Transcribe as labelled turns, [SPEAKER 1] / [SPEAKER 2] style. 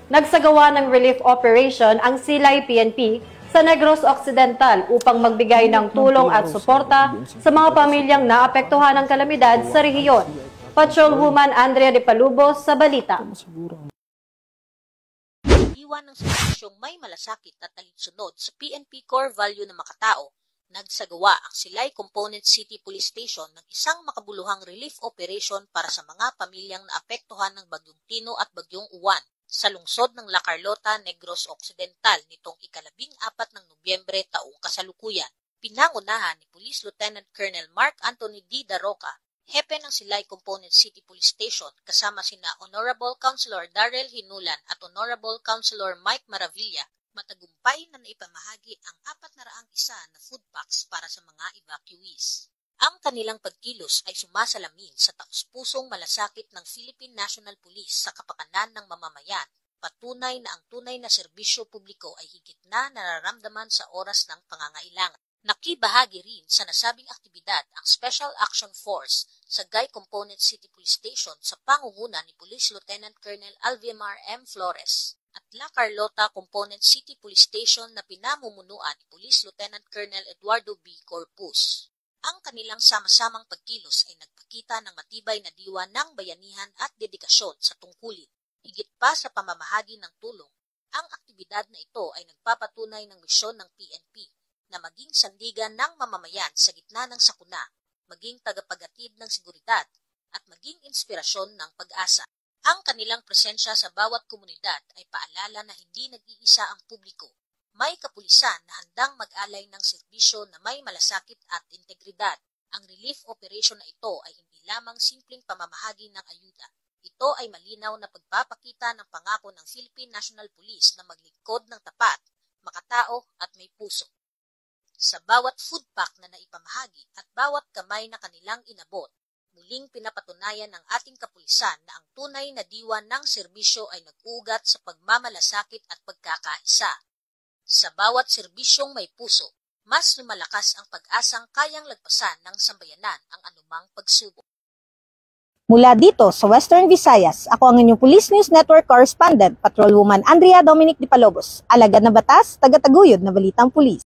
[SPEAKER 1] Nagsagawa ng relief operation ang Silay PNP sa Negros Occidental upang magbigay ng tulong at suporta sa mga pamilyang naapektuhan ng kalamidad sa rehiyon. Patrolwoman Andrea de Palubos sa balita.
[SPEAKER 2] Iwan ng serbisyong may malasakit at talinsunod sa PNP core value na makatao, nagsagawa ang Silay Component City Police Station ng isang makabuluhang relief operation para sa mga pamilyang naapektuhan ng Bagyong Tino at Bagyong Uwan sa lungsod ng La Carlota, Negros Occidental nitong ika-14 ng Nobyembre taong kasalukuyan. Pinangunahan ni Police Lieutenant Colonel Mark Anthony D. Daroca, hepe ng Silay Component City Police Station, kasama sina Honorable Councilor Darrell Hinulan at Honorable Councilor Mike Maravilla, matagumpay na naipamahagi ang 401 na food packs para sa mga evacuees. Ang kanilang pagkilos ay sumasalamin sa taus-pusong malasakit ng Philippine National Police sa kapakanan ng mamamayan, patunay na ang tunay na serbisyo publiko ay higit na nararamdaman sa oras ng pangangailangan. Nakibahagi rin sa nasabing aktibidad ang Special Action Force sa Gay Component City Police Station sa pangunguna ni Police Lieutenant Colonel Alvimar M. Flores at La Carlota Component City Police Station na pinamumunuan ni Police Lieutenant Colonel Eduardo B. Corpus. Ang kanilang sama-samang pagkilos ay nagpakita ng matibay na diwa ng bayanihan at dedikasyon sa tungkulin. Higit pa sa pamamahagi ng tulong, ang aktibidad na ito ay nagpapatunay ng misyon ng PNP na maging sandigan ng mamamayan sa gitna ng sakuna, maging tagapagatid ng seguridad, at maging inspirasyon ng pag-asa. Ang kanilang presensya sa bawat komunidad ay paalala na hindi nag-iisa ang publiko. May kapulisan na handang mag-alay ng serbisyo na may malasakit at integridad. Ang relief operation na ito ay hindi lamang simpleng pamamahagi ng ayuda. Ito ay malinaw na pagpapakita ng pangako ng Philippine National Police na maglingkod ng tapat, makatao at may puso. Sa bawat food pack na naipamahagi at bawat kamay na kanilang inabot, muling pinapatunayan ng ating kapulisan na ang tunay na diwa ng serbisyo ay nag-ugat sa pagmamalasakit at pagkakaisa. Sa bawat serbisyong may puso, mas lumalakas ang pag-asang kayang lagpasan ng sambayanan ang anumang pagsubok.
[SPEAKER 3] Mula dito sa Western Visayas, ako ang inyong Police News Network Correspondent, Patrolwoman Andrea Dominic de Palobos, alagad na batas, taga-taguyod na balitang pulis.